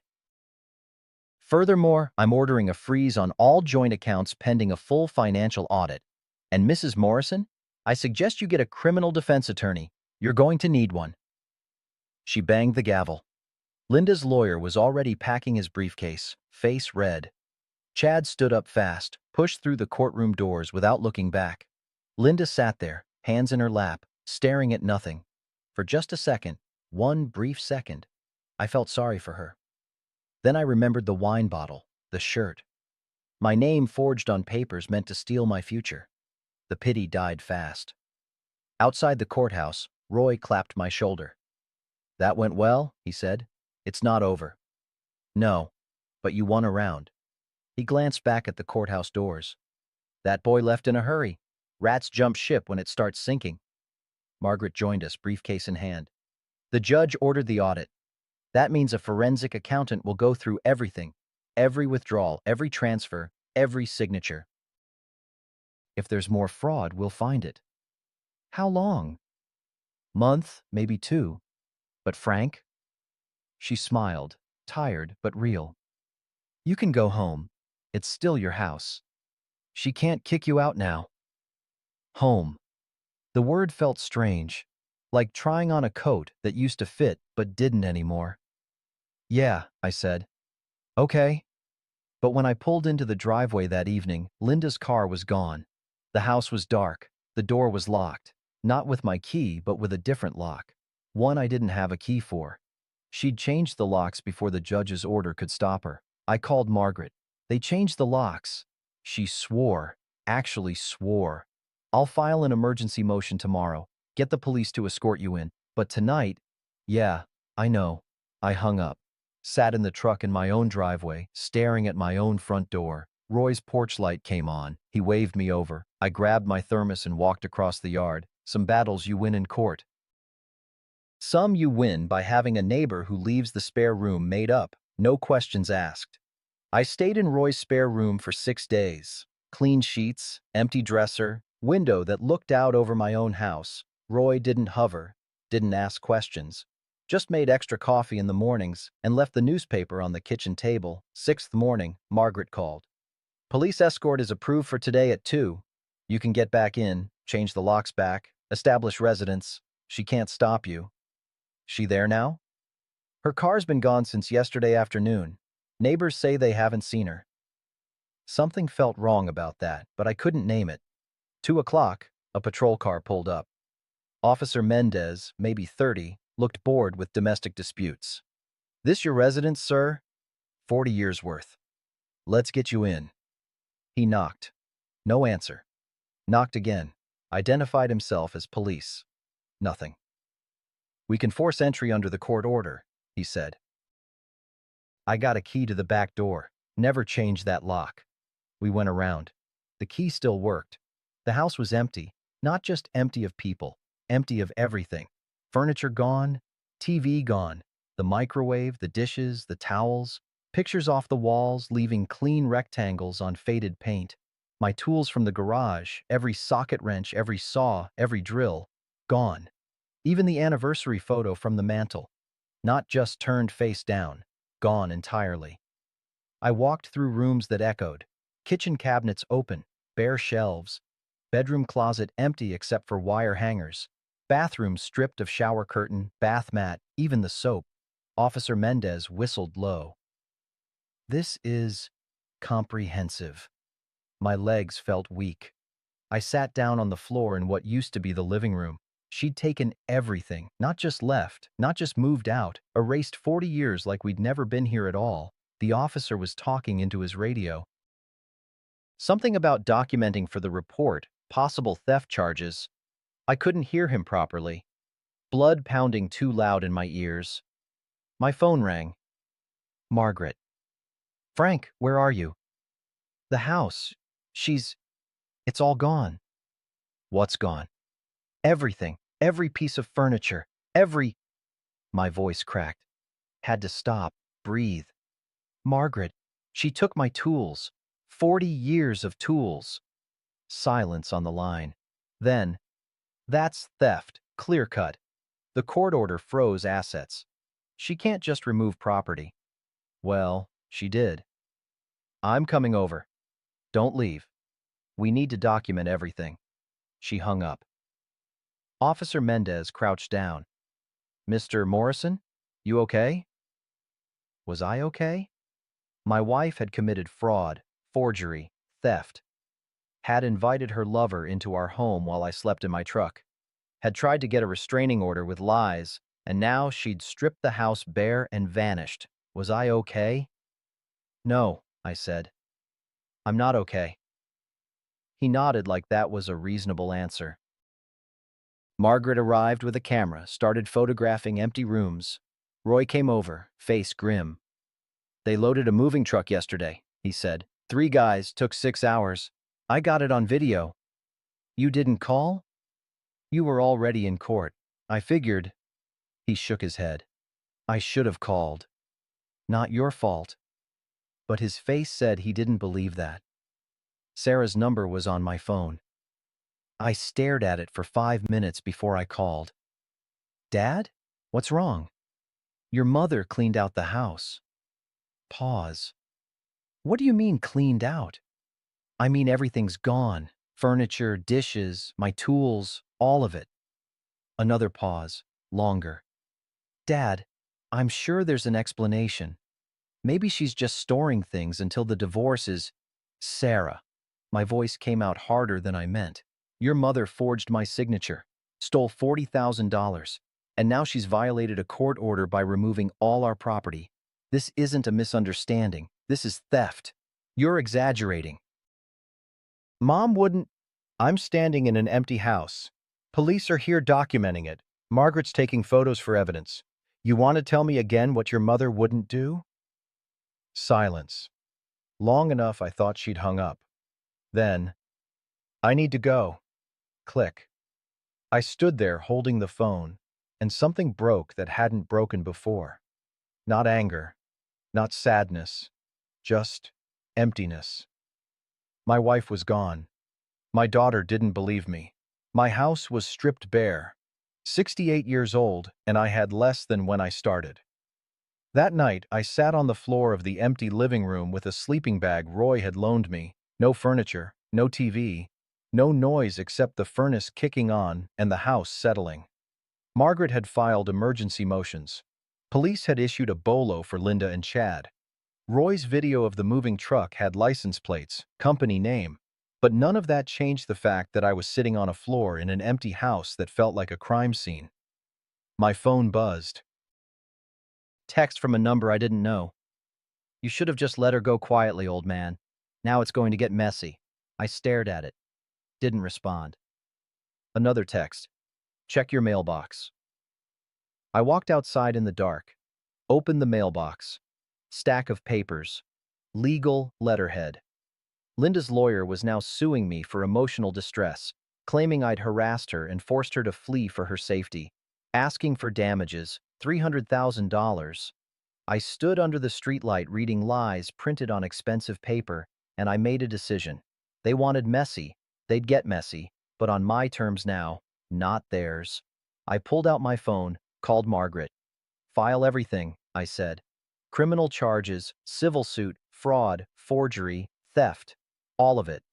Furthermore, I'm ordering a freeze on all joint accounts pending a full financial audit. And Mrs. Morrison, I suggest you get a criminal defense attorney. You're going to need one. She banged the gavel. Linda's lawyer was already packing his briefcase, face red. Chad stood up fast, pushed through the courtroom doors without looking back. Linda sat there, hands in her lap, staring at nothing. For just a second, one brief second, I felt sorry for her. Then I remembered the wine bottle, the shirt. My name forged on papers meant to steal my future. The pity died fast. Outside the courthouse, Roy clapped my shoulder. That went well, he said. It's not over. No, but you won a round. He glanced back at the courthouse doors. That boy left in a hurry. Rats jump ship when it starts sinking. Margaret joined us, briefcase in hand. The judge ordered the audit. That means a forensic accountant will go through everything, every withdrawal, every transfer, every signature. If there's more fraud, we'll find it. How long? Month, maybe 2. But Frank? She smiled, tired but real. You can go home. It's still your house. She can't kick you out now. Home. The word felt strange, like trying on a coat that used to fit but didn't anymore. Yeah, I said. Okay. But when I pulled into the driveway that evening, Linda's car was gone. The house was dark. The door was locked. Not with my key, but with a different lock. One I didn't have a key for. She'd changed the locks before the judge's order could stop her. I called Margaret. They changed the locks. She swore, actually swore. I'll file an emergency motion tomorrow. Get the police to escort you in. But tonight, yeah, I know. I hung up. Sat in the truck in my own driveway, staring at my own front door. Roy's porch light came on. He waved me over. I grabbed my thermos and walked across the yard. Some battles you win in court. Some you win by having a neighbor who leaves the spare room made up, no questions asked. I stayed in Roy's spare room for 6 days. Clean sheets, empty dresser, window that looked out over my own house. Roy didn't hover, didn't ask questions. Just made extra coffee in the mornings and left the newspaper on the kitchen table. 6th morning, Margaret called. Police escort is approved for today at 2. You can get back in, change the locks back, establish residence. She can't stop you. She there now? Her car's been gone since yesterday afternoon. Neighbors say they haven't seen her. Something felt wrong about that, but I couldn't name it. 2 o'clock, a patrol car pulled up. Officer Mendez, maybe 30, looked bored with domestic disputes. This your residence, sir? 40 years worth. Let's get you in. He knocked. No answer. Knocked again. Identified himself as police. Nothing. We can force entry under the court order, he said. I got a key to the back door. Never changed that lock. We went around. The key still worked. The house was empty. Not just empty of people. Empty of everything. Furniture gone. TV gone. The microwave, the dishes, the towels. Pictures off the walls, leaving clean rectangles on faded paint. My tools from the garage, every socket wrench, every saw, every drill, gone. Even the anniversary photo from the mantel, not just turned face down, gone entirely. I walked through rooms that echoed, kitchen cabinets open, bare shelves, bedroom closet empty except for wire hangers, bathroom stripped of shower curtain, bath mat, even the soap. Officer Mendez whistled low. This is comprehensive. My legs felt weak. I sat down on the floor in what used to be the living room. She'd taken everything, not just left, not just moved out, erased 40 years like we'd never been here at all. The officer was talking into his radio. Something about documenting for the report, possible theft charges. I couldn't hear him properly. Blood pounding too loud in my ears. My phone rang. Margaret. Frank, where are you? The house. It's all gone. What's gone? Everything, every piece of furniture, My voice cracked. Had to stop, breathe. Margaret, she took my tools. 40 years of tools. Silence on the line. Then, that's theft, clear cut. The court order froze assets. She can't just remove property. Well, she did. I'm coming over. Don't leave. We need to document everything. She hung up. Officer Mendez crouched down. Mr. Morrison, you okay? Was I okay? My wife had committed fraud, forgery, theft. Had invited her lover into our home while I slept in my truck. Had tried to get a restraining order with lies, and now she'd stripped the house bare and vanished. Was I okay? No, I said. I'm not okay. He nodded like that was a reasonable answer. Margaret arrived with a camera, started photographing empty rooms. Roy came over, face grim. They loaded a moving truck yesterday, he said. 3 guys, took 6 hours. I got it on video. You didn't call? You were already in court. I figured. He shook his head. I should have called. Not your fault. But his face said he didn't believe that. Sarah's number was on my phone. I stared at it for 5 minutes before I called. Dad? What's wrong? Your mother cleaned out the house. Pause. What do you mean cleaned out? I mean everything's gone. Furniture, dishes, my tools, all of it. Another pause. Longer. Dad, I'm sure there's an explanation. Maybe she's just storing things until the divorce is… Sarah. My voice came out harder than I meant. Your mother forged my signature, stole $40,000, and now she's violated a court order by removing all our property. This isn't a misunderstanding. This is theft. You're exaggerating. Mom wouldn't… I'm standing in an empty house. Police are here documenting it. Margaret's taking photos for evidence. You want to tell me again what your mother wouldn't do? Silence. Long enough I thought she'd hung up. Then, I need to go. Click. I stood there holding the phone, and something broke that hadn't broken before. Not anger, not sadness, just emptiness. My wife was gone. My daughter didn't believe me. My house was stripped bare. 68 years old, and I had less than when I started. That night, I sat on the floor of the empty living room with a sleeping bag Roy had loaned me. No furniture, no TV, no noise except the furnace kicking on and the house settling. Margaret had filed emergency motions. Police had issued a bolo for Linda and Chad. Roy's video of the moving truck had license plates, company name, but none of that changed the fact that I was sitting on a floor in an empty house that felt like a crime scene. My phone buzzed. Text from a number I didn't know. You should have just let her go quietly, old man. Now it's going to get messy. I stared at it. Didn't respond. Another text. Check your mailbox. I walked outside in the dark. Opened the mailbox. Stack of papers. Legal letterhead. Linda's lawyer was now suing me for emotional distress, claiming I'd harassed her and forced her to flee for her safety, asking for damages, $300,000. I stood under the streetlight reading lies printed on expensive paper, and I made a decision. They wanted messy. They'd get messy, but on my terms now, not theirs. I pulled out my phone, called Margaret. File everything, I said. Criminal charges, civil suit, fraud, forgery, theft. All of it.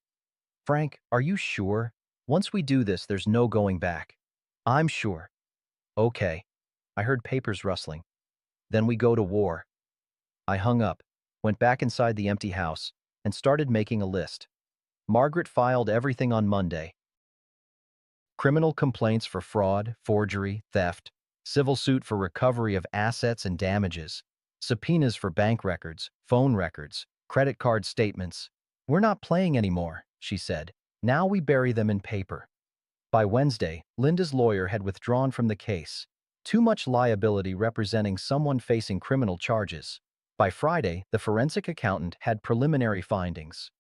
Frank, are you sure? Once we do this, there's no going back. I'm sure. Okay. I heard papers rustling. Then we go to war. I hung up, went back inside the empty house, and started making a list. Margaret filed everything on Monday. Criminal complaints for fraud, forgery, theft, civil suit for recovery of assets and damages, subpoenas for bank records, phone records, credit card statements. We're not playing anymore, she said. Now we bury them in paper. By Wednesday, Linda's lawyer had withdrawn from the case. Too much liability representing someone facing criminal charges. By Friday, the forensic accountant had preliminary findings.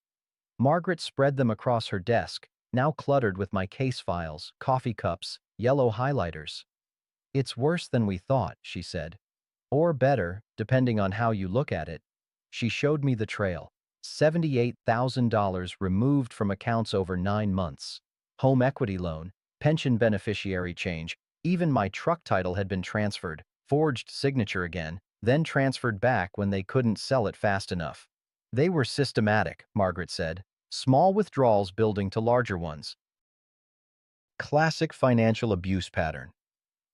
Margaret spread them across her desk, now cluttered with my case files, coffee cups, yellow highlighters. It's worse than we thought, she said. Or better, depending on how you look at it. She showed me the trail. $78,000 removed from accounts over 9 months. Home equity loan, pension beneficiary change, even my truck title had been transferred, forged signature again, then transferred back when they couldn't sell it fast enough. They were systematic, Margaret said, small withdrawals building to larger ones. Classic financial abuse pattern.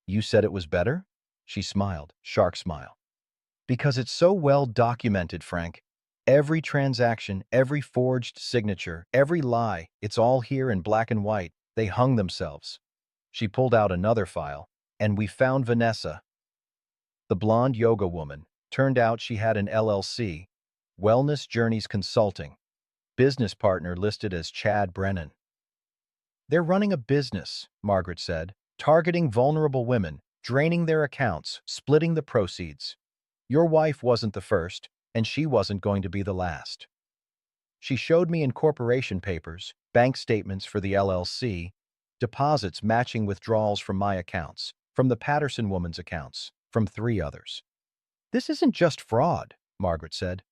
You said it was better? She smiled, shark smile. Because it's so well documented, Frank. Every transaction, every forged signature, every lie, it's all here in black and white. They hung themselves. She pulled out another file, and we found Vanessa. The blonde yoga woman. Turned out she had an LLC, Wellness Journeys Consulting. Business partner listed as Chad Brennan. They're running a business, Margaret said, targeting vulnerable women, draining their accounts, splitting the proceeds. Your wife wasn't the first, and she wasn't going to be the last. She showed me incorporation papers, bank statements for the LLC, deposits matching withdrawals from my accounts. from the Patterson woman's accounts, from 3 others. This isn't just fraud, Margaret said.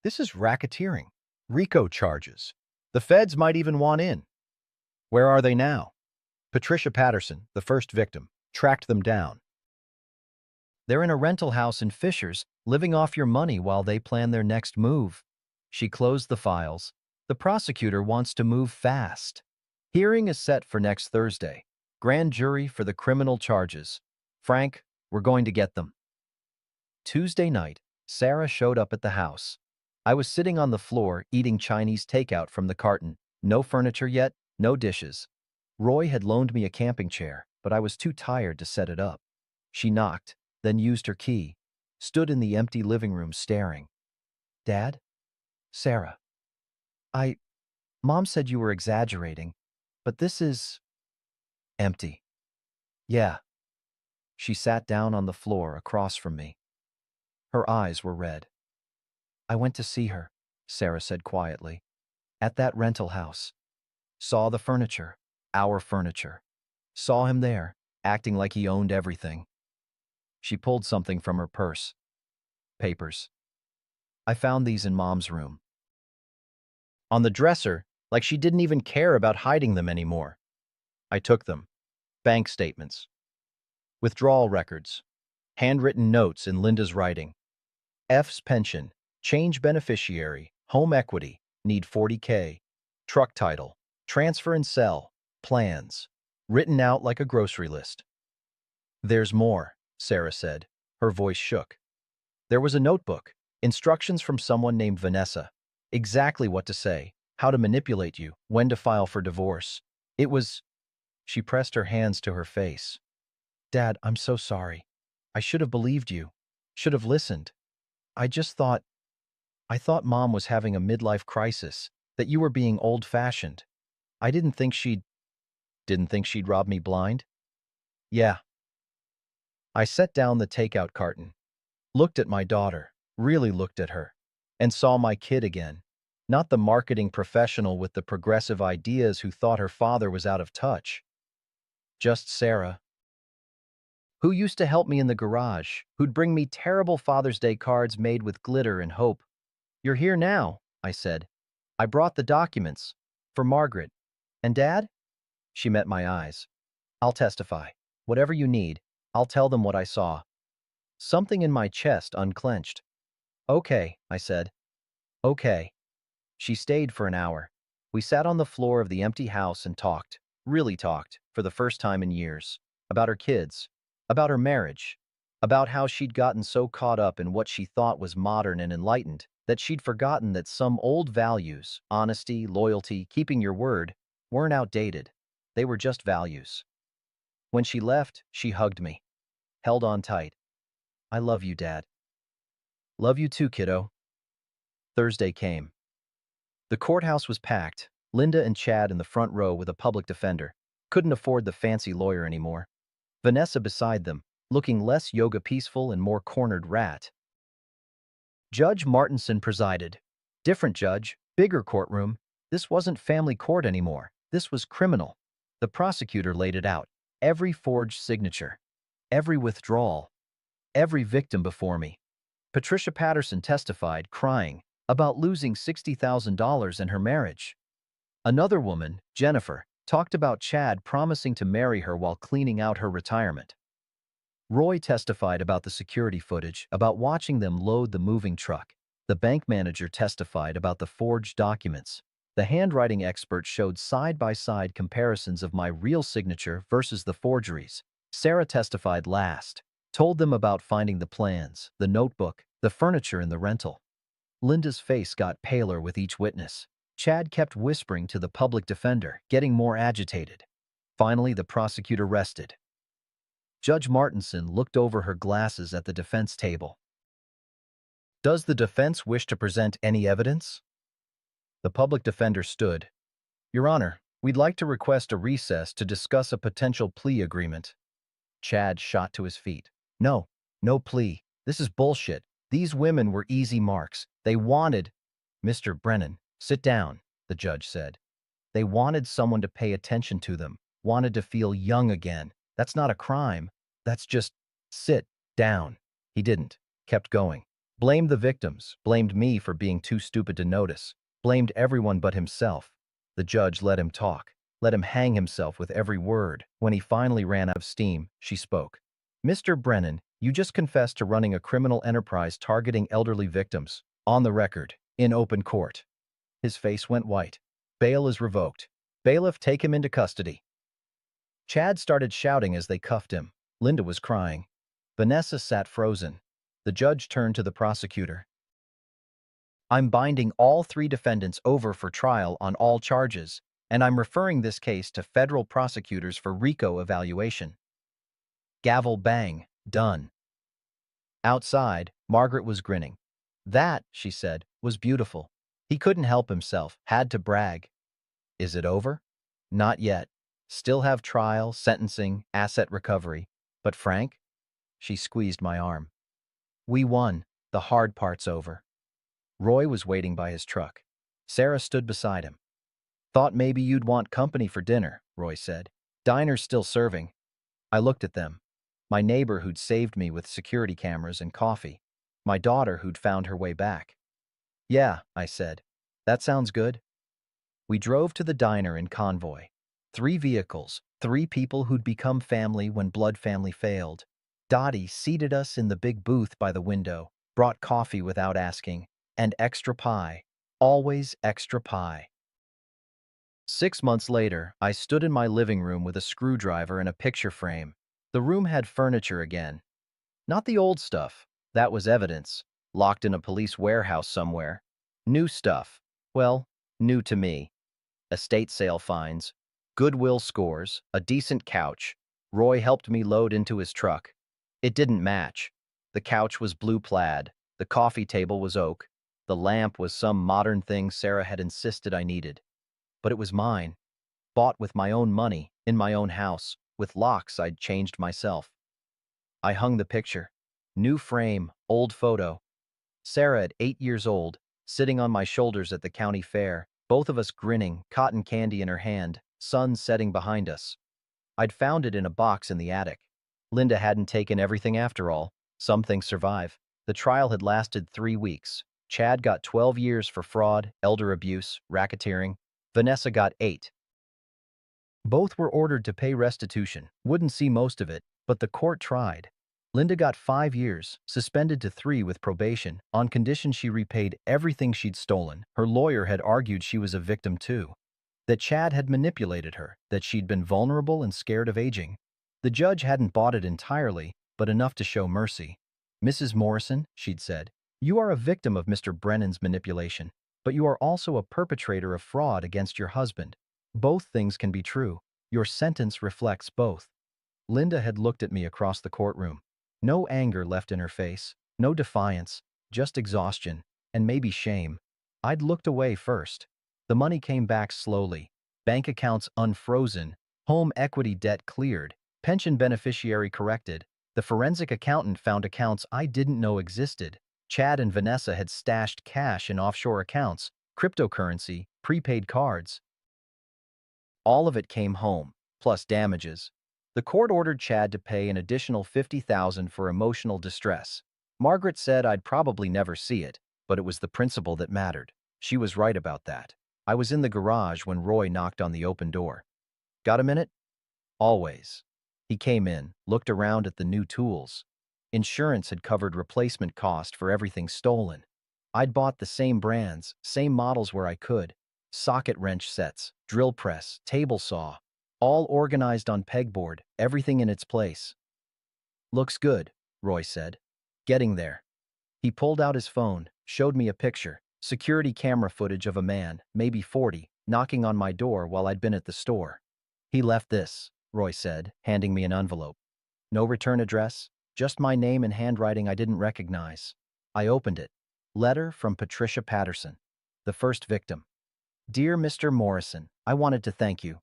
This is racketeering. RICO charges. The feds might even want in. Where are they now? Patricia Patterson, the first victim, tracked them down. They're in a rental house in Fishers, living off your money while they plan their next move. She closed the files. The prosecutor wants to move fast. Hearing is set for next Thursday. Grand jury for the criminal charges. Frank, we're going to get them. Tuesday night, Sarah showed up at the house. I was sitting on the floor eating Chinese takeout from the carton. No furniture yet, no dishes. Roy had loaned me a camping chair, but I was too tired to set it up. She knocked, then used her key, stood in the empty living room staring. Dad? Sarah. Mom said you were exaggerating, but this is empty. Yeah. She sat down on the floor across from me. Her eyes were red. I went to see her, Sarah said quietly, at that rental house. Saw the furniture, our furniture. Saw him there, acting like he owned everything. She pulled something from her purse. Papers. I found these in Mom's room. On the dresser, like she didn't even care about hiding them anymore. I took them. Bank statements. Withdrawal records. Handwritten notes in Linda's writing. F's pension. Change beneficiary. Home equity. Need 40K. Truck title. Transfer and sell. Plans. Written out like a grocery list. There's more, Sarah said. Her voice shook. There was a notebook. Instructions from someone named Vanessa. Exactly what to say, how to manipulate you, when to file for divorce. It was... She pressed her hands to her face. Dad, I'm so sorry. I should have believed you. Should have listened. I thought Mom was having a midlife crisis, that you were being old-fashioned. I didn't think she'd rob me blind? Yeah. I set down the takeout carton, looked at my daughter, really looked at her, and saw my kid again. Not the marketing professional with the progressive ideas who thought her father was out of touch. Just Sarah, who used to help me in the garage, who'd bring me terrible Father's Day cards made with glitter and hope. You're here now, I said. I brought the documents. For Margaret. And Dad? She met my eyes. I'll testify. Whatever you need, I'll tell them what I saw. Something in my chest unclenched. Okay, I said. Okay. She stayed for an hour. We sat on the floor of the empty house and talked, really talked, for the first time in years, about her kids, about her marriage, about how she'd gotten so caught up in what she thought was modern and enlightened that she'd forgotten that some old values, honesty, loyalty, keeping your word, weren't outdated. They were just values. When she left, she hugged me, held on tight. I love you, Dad. Love you too, kiddo. Thursday came. The courthouse was packed, Linda and Chad in the front row with a public defender. Couldn't afford the fancy lawyer anymore. Vanessa beside them, looking less yoga peaceful and more cornered rat. Judge Martinson presided. Different judge, bigger courtroom. This wasn't family court anymore. This was criminal. The prosecutor laid it out. Every forged signature. Every withdrawal. Every victim before me. Patricia Patterson testified, crying, about losing $60,000 in her marriage. Another woman, Jennifer, talked about Chad promising to marry her while cleaning out her retirement. Roy testified about the security footage, about watching them load the moving truck. The bank manager testified about the forged documents. The handwriting expert showed side-by-side comparisons of my real signature versus the forgeries. Sarah testified last, told them about finding the plans, the notebook, the furniture in the rental. Linda's face got paler with each witness. Chad kept whispering to the public defender, getting more agitated. Finally, the prosecutor rested. Judge Martinson looked over her glasses at the defense table. Does the defense wish to present any evidence? The public defender stood. Your Honor, we'd like to request a recess to discuss a potential plea agreement. Chad shot to his feet. No, no plea. This is bullshit. These women were easy marks. They wanted... Mr. Brennan, sit down, the judge said. They wanted someone to pay attention to them, wanted to feel young again. That's not a crime. That's just sit down. He didn't. Kept going. Blamed the victims. Blamed me for being too stupid to notice. Blamed everyone but himself. The judge let him talk. Let him hang himself with every word. When he finally ran out of steam, she spoke. Mr. Brennan, you just confessed to running a criminal enterprise targeting elderly victims. On the record. In open court. His face went white. Bail is revoked. Bailiff, take him into custody. Chad started shouting as they cuffed him. Linda was crying. Vanessa sat frozen. The judge turned to the prosecutor. I'm binding all three defendants over for trial on all charges, and I'm referring this case to federal prosecutors for RICO evaluation. Gavel bang. Done. Outside, Margaret was grinning. That, she said, was beautiful. He couldn't help himself, had to brag. Is it over? Not yet. Still have trial, sentencing, asset recovery. But Frank? She squeezed my arm. We won. The hard part's over. Roy was waiting by his truck. Sarah stood beside him. Thought maybe you'd want company for dinner, Roy said. Diner's still serving. I looked at them. My neighbor who'd saved me with security cameras and coffee. My daughter who'd found her way back. Yeah, I said. That sounds good. We drove to the diner in convoy. 3 vehicles, 3 people who'd become family when blood family failed. Dottie seated us in the big booth by the window, brought coffee without asking, and extra pie. Always extra pie. 6 months later, I stood in my living room with a screwdriver and a picture frame. The room had furniture again. Not the old stuff. That was evidence. Locked in a police warehouse somewhere. New stuff. Well, new to me. Estate sale finds. Goodwill scores. A decent couch. Roy helped me load into his truck. It didn't match. The couch was blue plaid. The coffee table was oak. The lamp was some modern thing Sarah had insisted I needed. But it was mine. Bought with my own money, in my own house, with locks I'd changed myself. I hung the picture. New frame, old photo. Sarah at 8 years old, sitting on my shoulders at the county fair, both of us grinning, cotton candy in her hand, sun setting behind us. I'd found it in a box in the attic. Linda hadn't taken everything after all. Some things survive. The trial had lasted 3 weeks. Chad got 12 years for fraud, elder abuse, racketeering. Vanessa got 8. Both were ordered to pay restitution. Wouldn't see most of it, but the court tried. Linda got 5 years, suspended to 3 with probation, on condition she repaid everything she'd stolen. Her lawyer had argued she was a victim too. That Chad had manipulated her, that she'd been vulnerable and scared of aging. The judge hadn't bought it entirely, but enough to show mercy. Mrs. Morrison, she'd said, you are a victim of Mr. Brennan's manipulation, but you are also a perpetrator of fraud against your husband. Both things can be true. Your sentence reflects both. Linda had looked at me across the courtroom. No anger left in her face, no defiance, just exhaustion, and maybe shame. I'd looked away first. The money came back slowly. Bank accounts unfrozen, home equity debt cleared, pension beneficiary corrected. The forensic accountant found accounts I didn't know existed. Chad and Vanessa had stashed cash in offshore accounts, cryptocurrency, prepaid cards. All of it came home, plus damages. The court ordered Chad to pay an additional $50,000 for emotional distress. Margaret said I'd probably never see it, but it was the principle that mattered. She was right about that. I was in the garage when Roy knocked on the open door. Got a minute? Always. He came in, looked around at the new tools. Insurance had covered replacement cost for everything stolen. I'd bought the same brands, same models where I could. Socket wrench sets, drill press, table saw, all organized on pegboard, everything in its place. Looks good, Roy said. Getting there. He pulled out his phone, showed me a picture, security camera footage of a man, maybe 40, knocking on my door while I'd been at the store. He left this, Roy said, handing me an envelope. No return address, just my name and handwriting I didn't recognize. I opened it. Letter from Patricia Patterson, the first victim. Dear Mr. Morrison, I wanted to thank you.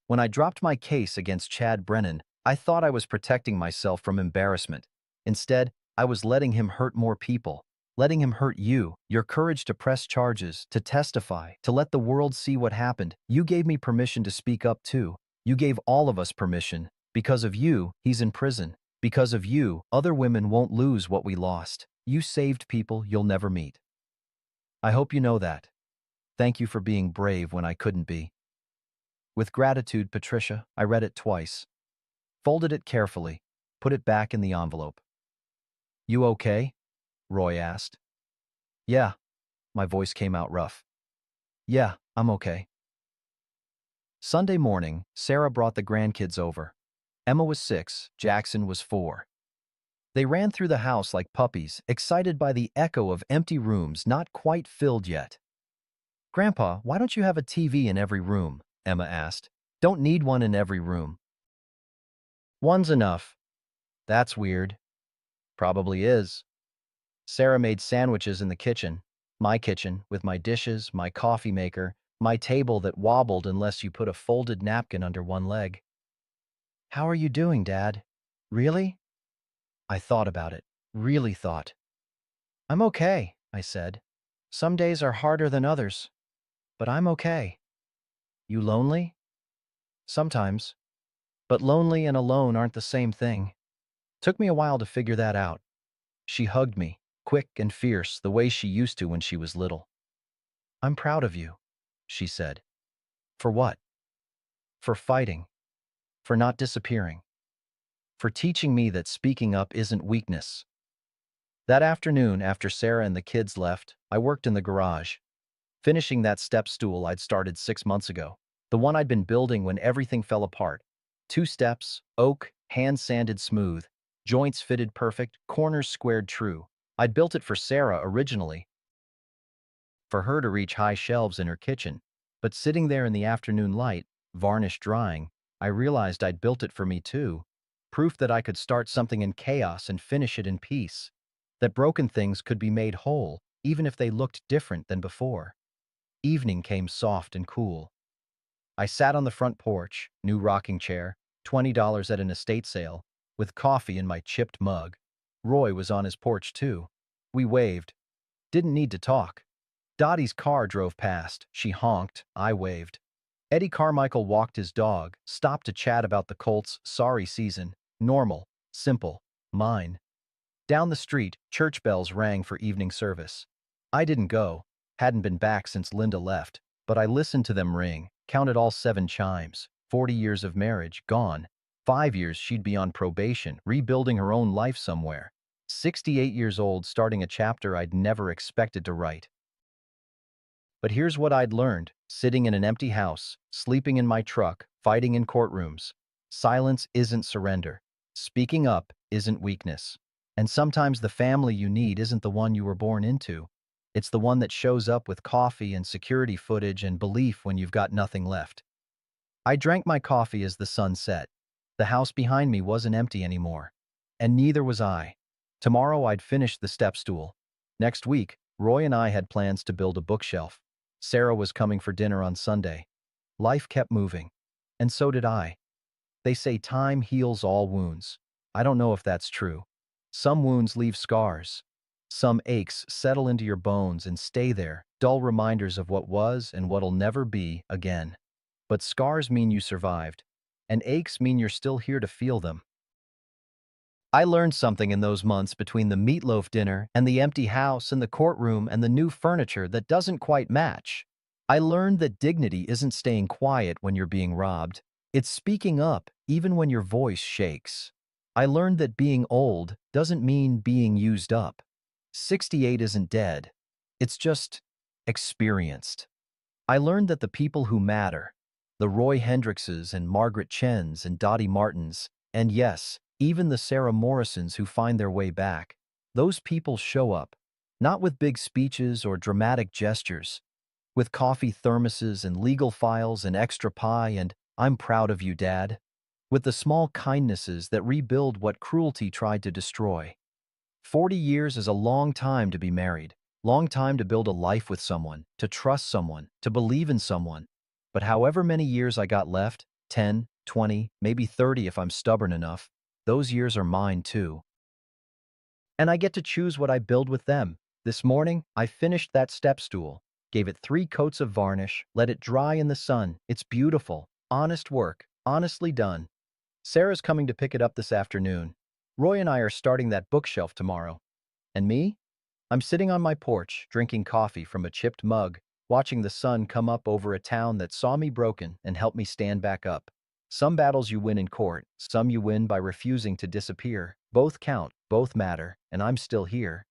When I dropped my case against Chad Brennan, I thought I was protecting myself from embarrassment. Instead, I was letting him hurt more people, letting him hurt you, your courage to press charges, to testify, to let the world see what happened. You gave me permission to speak up too. You gave all of us permission. Because of you, he's in prison. Because of you, other women won't lose what we lost. You saved people you'll never meet. I hope you know that. Thank you for being brave when I couldn't be. With gratitude, Patricia, I read it twice, folded it carefully, put it back in the envelope. You okay? Roy asked. Yeah, my voice came out rough. Yeah, I'm okay. Sunday morning, Sarah brought the grandkids over. Emma was 6, Jackson was 4. They ran through the house like puppies, excited by the echo of empty rooms not quite filled yet. Grandpa, why don't you have a TV in every room? Emma asked. Don't need one in every room. One's enough. That's weird. Probably is. Sarah made sandwiches in the kitchen, my kitchen, with my dishes, my coffee maker, my table that wobbled unless you put a folded napkin under one leg. How are you doing, Dad? Really? I thought about it. Really thought. I'm okay, I said. Some days are harder than others, but I'm okay. You lonely? Sometimes. But lonely and alone aren't the same thing. Took me a while to figure that out. She hugged me, quick and fierce, the way she used to when she was little. I'm proud of you, she said. For what? For fighting. For not disappearing. For teaching me that speaking up isn't weakness. That afternoon, after Sarah and the kids left, I worked in the garage, finishing that step stool I'd started 6 months ago, the one I'd been building when everything fell apart. 2 steps, oak, hand-sanded smooth, joints fitted perfect, corners squared true. I'd built it for Sarah originally, for her to reach high shelves in her kitchen. But sitting there in the afternoon light, varnish drying, I realized I'd built it for me too. Proof that I could start something in chaos and finish it in peace. That broken things could be made whole, even if they looked different than before. Evening came soft and cool. I sat on the front porch, new rocking chair, $20 at an estate sale, with coffee in my chipped mug. Roy was on his porch too. We waved. Didn't need to talk. Dottie's car drove past. She honked. I waved. Eddie Carmichael walked his dog, stopped to chat about the Colts' sorry season. Normal. Simple. Mine. Down the street, church bells rang for evening service. I didn't go. Hadn't been back since Linda left, but I listened to them ring, counted all 7 chimes. 40 years of marriage, gone. 5 years she'd be on probation, rebuilding her own life somewhere. 68 years old, starting a chapter I'd never expected to write. But here's what I'd learned, sitting in an empty house, sleeping in my truck, fighting in courtrooms. Silence isn't surrender. Speaking up isn't weakness. And sometimes the family you need isn't the one you were born into. It's the one that shows up with coffee and security footage and belief when you've got nothing left. I drank my coffee as the sun set. The house behind me wasn't empty anymore. And neither was I. Tomorrow I'd finish the step stool. Next week, Roy and I had plans to build a bookshelf. Sarah was coming for dinner on Sunday. Life kept moving. And so did I. They say time heals all wounds. I don't know if that's true. Some wounds leave scars. Some aches settle into your bones and stay there, dull reminders of what was and what'll never be again. But scars mean you survived, and aches mean you're still here to feel them. I learned something in those months between the meatloaf dinner and the empty house and the courtroom and the new furniture that doesn't quite match. I learned that dignity isn't staying quiet when you're being robbed. It's speaking up, even when your voice shakes. I learned that being old doesn't mean being used up. 68 isn't dead. It's just experienced. I learned that the people who matter, the Roy Hendrickses and Margaret Chens and Dottie Martins, and yes, even the Sarah Morrisons who find their way back, those people show up, not with big speeches or dramatic gestures, with coffee thermoses and legal files and extra pie and "I'm proud of you, Dad," with the small kindnesses that rebuild what cruelty tried to destroy. 40 years is a long time to be married, long time to build a life with someone, to trust someone, to believe in someone. But however many years I got left, 10, 20, maybe 30 if I'm stubborn enough, those years are mine too. And I get to choose what I build with them. This morning, I finished that step stool, gave it 3 coats of varnish, let it dry in the sun. It's beautiful, honest work, honestly done. Sarah's coming to pick it up this afternoon. Roy and I are starting that bookshelf tomorrow. And me? I'm sitting on my porch, drinking coffee from a chipped mug, watching the sun come up over a town that saw me broken and helped me stand back up. Some battles you win in court, some you win by refusing to disappear. Both count, both matter, and I'm still here.